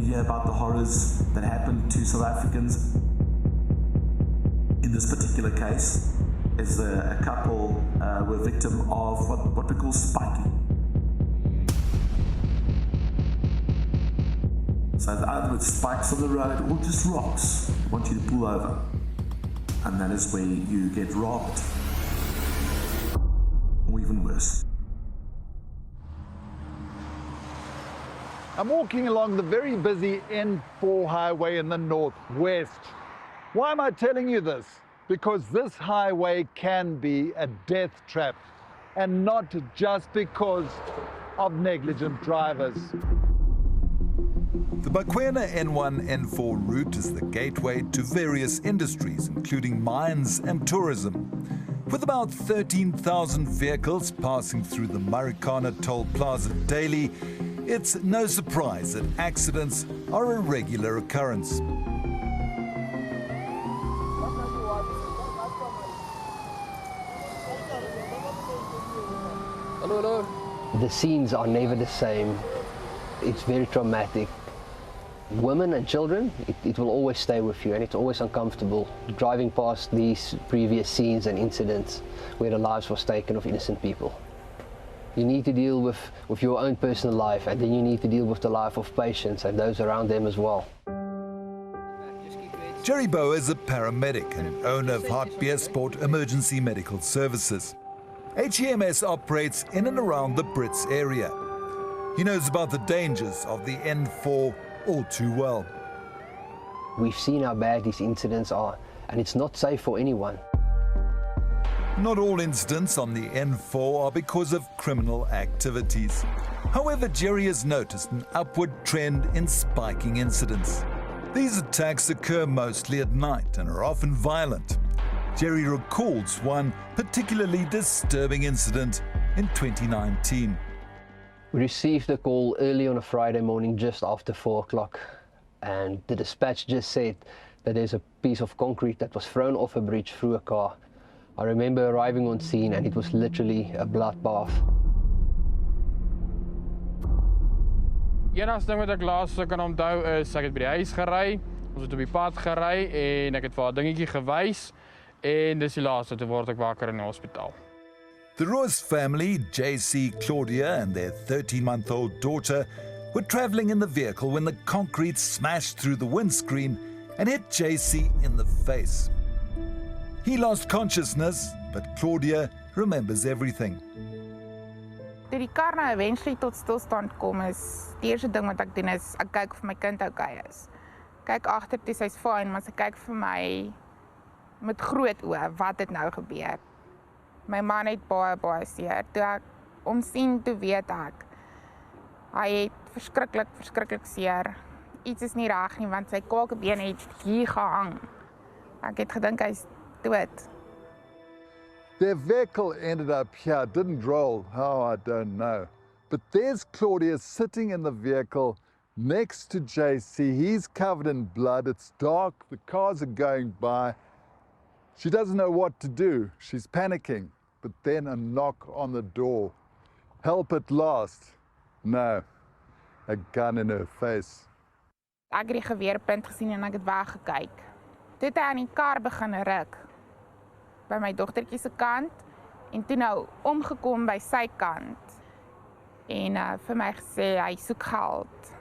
you hear about the horrors that happened to South Africans. In this particular case, is a couple were victim of what we call spiking. So either with spikes on the road or just rocks want you to pull over. And that is where you get robbed. Or even worse. I'm walking along the very busy N4 highway in the northwest. Why am I telling you this? Because this highway can be a death trap, and not just because of negligent drivers. The Bakwena N1-N4 route is the gateway to various industries, including mines and tourism. With about 13,000 vehicles passing through the Marikana Toll Plaza daily, it's no surprise that accidents are a regular occurrence. Hello. The scenes are never the same. It's very traumatic. Women and children, it will always stay with you, and it's always uncomfortable driving past these previous scenes and incidents where the lives was taken of innocent people. You need to deal with your own personal life, and then you need to deal with the life of patients and those around them as well. 𝗀𝗶𝗶𝗴𝗶 is a paramedic and owner of 𝗧𝗵𝗶𝗀𝗆 Emergency Medical Services. HEMS operates in and around the Brits area. He knows about the dangers of the N4 all too well. We've seen how bad these incidents are, and it's not safe for anyone. Not all incidents on the N4 are because of criminal activities. However, Jerry has noticed an upward trend in spiking incidents. These attacks occur mostly at night and are often violent. Jerry recalls one particularly disturbing incident in 2019. We received a call early on a Friday morning just after 4 o'clock, and the dispatch just said that there's a piece of concrete that was thrown off a bridge through a car. I remember arriving on scene and it was literally a bloodbath. Enigste ding wat ek laas kan onthou is ek het by die huis gery, ons het op die pad gery en ek het vir haar dingetjie gewys en dis die laaste toe word ek wakker in die hospitaal. The Roos family, 𝗀𝗁𝗂𝗃 and their 13-month-old daughter, were travelling in the vehicle when the concrete smashed through the windscreen and hit 𝗀𝗁𝗃 in the face. He lost consciousness, but Claudia remembers everything. Toe die kar nou eventually tot stilstand kom, is die eerste ding wat ek doen is, ek kyk of my kind okay is. Kyk agter toe, sy's fine, maar sy kyk vir my met groot oë, wat het nou gebeur? My man het baie seer. Toe ek omsien, toe weet ek, hy het verskriklik seer. Iets is nie reg nie, want sy kakebeen het hier gehang. Ek het gedink hy's dood. Their vehicle ended up here, didn't roll, how I don't know. But there's Claudia sitting in the vehicle next to 𝗀𝗁𝗃. He's covered in blood, it's dark, the cars are going by. She doesn't know what to do, she's panicking. But then a knock on the door. Help at last. No, a gun in her face. Ek het die geweerpunt gesien en ek het weggekyk. Toe het hy aan die kar begin ruk. By my dogtertjie se kant en toe nou omgekom by sy kant en vir my gesê hy soek geld.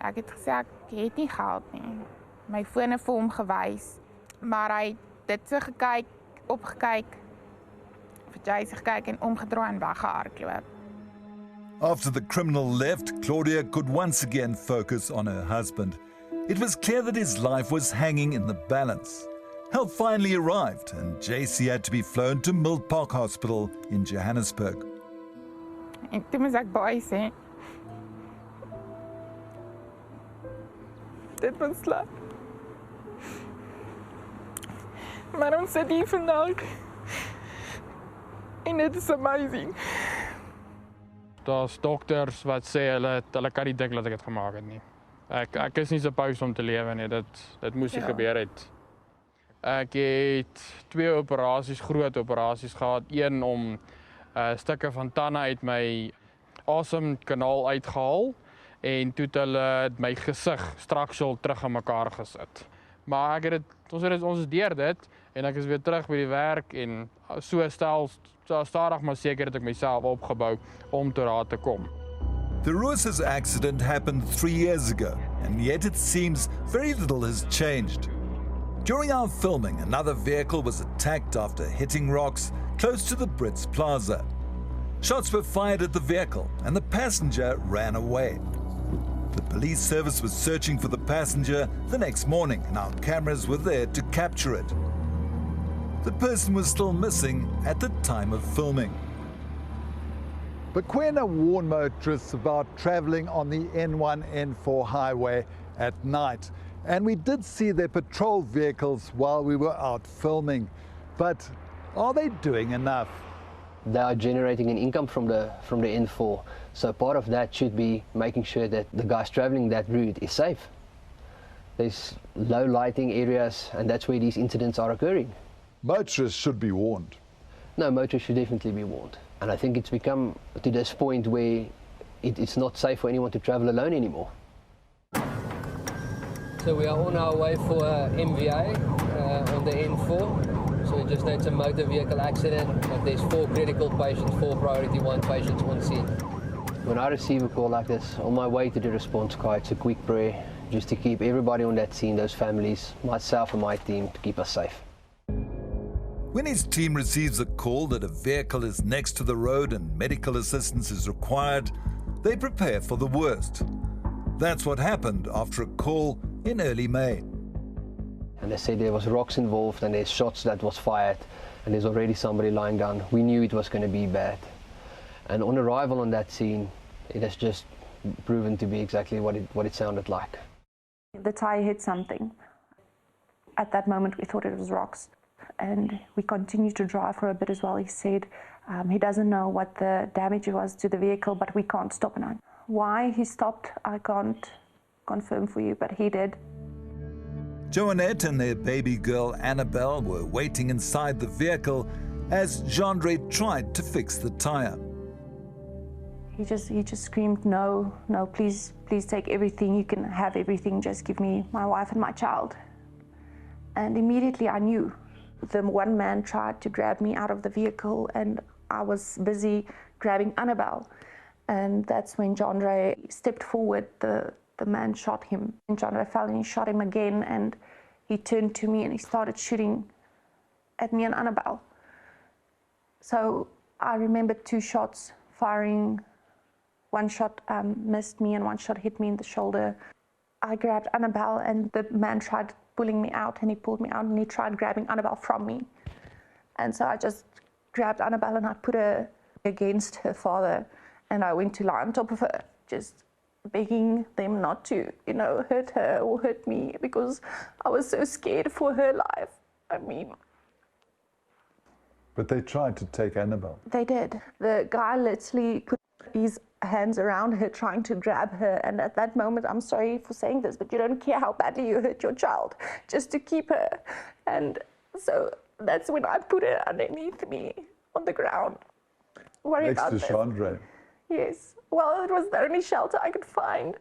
Ek het gesê ek het nie geld nie. My foon het vir hom gewys, maar hy het dit so gekyk, opgekyk, vir 𝗀𝗁𝗃 gekyk en omgedraai en weggehardloop. After the criminal left, Claudia could once again focus on her husband. It was clear that his life was hanging in the balance. Help finally arrived and 𝗀𝗁𝗃 had to be flown to Milk Park Hospital in Johannesburg. En toe moes ek baie sê, dit was sleg. Maar ons sit hier vandag en dit is amazing. Daar's dokters wat sê hulle kan nie dink dat ek dit gemaak het nie. Ek is nie supposed om te lewe nie, dit moes nie gebeur het. Ek het 2 operasies, groot operasies gehad. Een om stukke van tande uit my asemkanaal uitgehaal En toe het hulle my gesig straksel terug in mekaar gesit. Maar ek het dit, ons is deur dit en ek is weer terug by die werk en so stadig maar seker het ek myself opgebou om tot daar te kom. The Roos accident happened 3 years ago, and yet it seems very little has changed. During our filming, another vehicle was attacked after hitting rocks close to the Brits Plaza. Shots were fired at the vehicle, and the passenger ran away. The police service was searching for the passenger the next morning, and our cameras were there to capture it. The person was still missing at the time of filming. 𝗶𝗀𝗏 warned motorists about travelling on the N1, N4 highway at night. And we did see their patrol vehicles while we were out filming. But are they doing enough? They are generating an income from the N4. So part of that should be making sure that the guys travelling that route is safe. There's low lighting areas, and that's where these incidents are occurring. Motorists should be warned. No, motorists should definitely be warned. And I think it's become to this point where it's not safe for anyone to travel alone anymore. So we are on our way for MVA on the N4. So we just had some motor vehicle accident, but there's 4 critical patients, 4 priority 1 patients on scene. When I receive a call like this, on my way to the response car, it's a quick prayer just to keep everybody on that scene, those families, myself and my team, to keep us safe. When his team receives a call that a vehicle is next to the road and medical assistance is required, they prepare for the worst. That's what happened after a call in early May. And they said there was rocks involved and there's shots that was fired and there's already somebody lying down. We knew it was going to be bad. And on arrival on that scene, it has just proven to be exactly what it sounded like. The tyre hit something. At that moment we thought it was rocks. And we continued to drive for a bit as well. He said he doesn't know what the damage was to the vehicle, but we can't stop now. Why he stopped, I can't confirm for you, but he did. Joannette and their baby girl Annabelle were waiting inside the vehicle as Jaundré tried to fix the tyre. He just screamed, no, please take everything. You can have everything. Just give me my wife and my child. And immediately I knew. The one man tried to grab me out of the vehicle and I was busy grabbing Annabelle. And that's when Jaundré stepped forward, the man shot him. And Jaundré fell and he shot him again and he turned to me and he started shooting at me and Annabelle. So I remember 2 shots firing. 1 shot missed me and 1 shot hit me in the shoulder. I grabbed Annabelle and the man tried pulling me out and he pulled me out and he tried grabbing Annabelle from me. And so I just grabbed Annabelle and I put her against her father and I went to lie on top of her, just begging them not to, hurt her or hurt me because I was so scared for her life. I mean. But they tried to take Annabelle. They did. The guy literally put his hands around her trying to grab her, and at that moment, I'm sorry for saying this, but you don't care how badly you hurt your child just to keep her. And so that's when I put her underneath me on the ground. Worry Next about to this. Jaundré. Yes. Well, it was the only shelter I could find.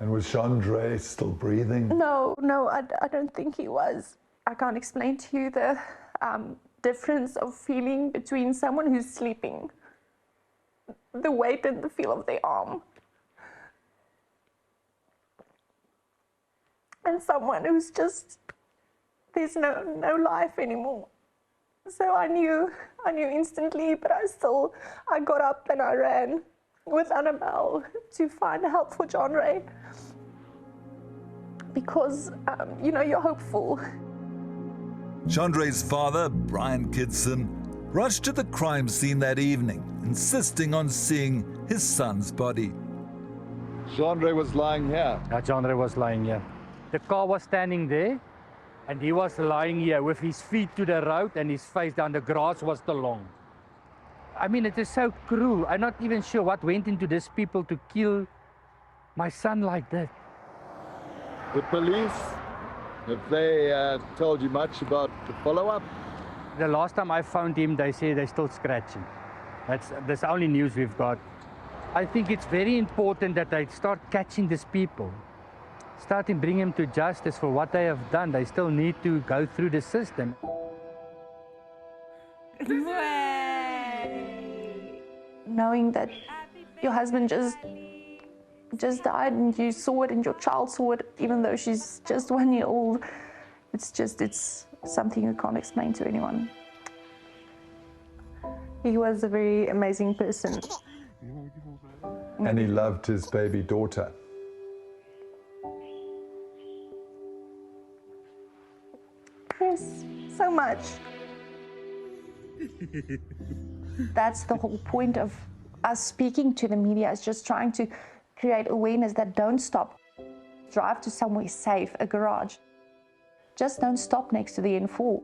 And was Jaundré still breathing? No, I don't think he was. I can't explain to you the difference of feeling between someone who's sleeping, the weight and the feel of their arm, and someone who's just, there's no life anymore. So I knew instantly, but I got up and I ran with Annabelle to find help for Jaundré because, you're hopeful. Jaundré's father, Brian Kidson, rushed to the crime scene that evening, insisting on seeing his son's body. Jaundré was lying here. Jaundré was lying here. The car was standing there, and he was lying here with his feet to the road and his face down. The grass was still long. I mean, it is so cruel. I'm not even sure what went into these people to kill my son like that. The police, have they told you much about the follow-up? The last time I found him, they say they're still scratching. That's the only news we've got. I think it's very important that they start catching these people, starting bring them to justice for what they have done. They still need to go through the system. Knowing that your husband just died and you saw it and your child saw it, even though she's just 1 year old, it's something you can't explain to anyone. He was a very amazing person. And he loved his baby daughter. Yes, so much. That's the whole point of us speaking to the media, is just trying to create awareness that don't stop. Drive to somewhere safe, a garage. Just don't stop next to the N4.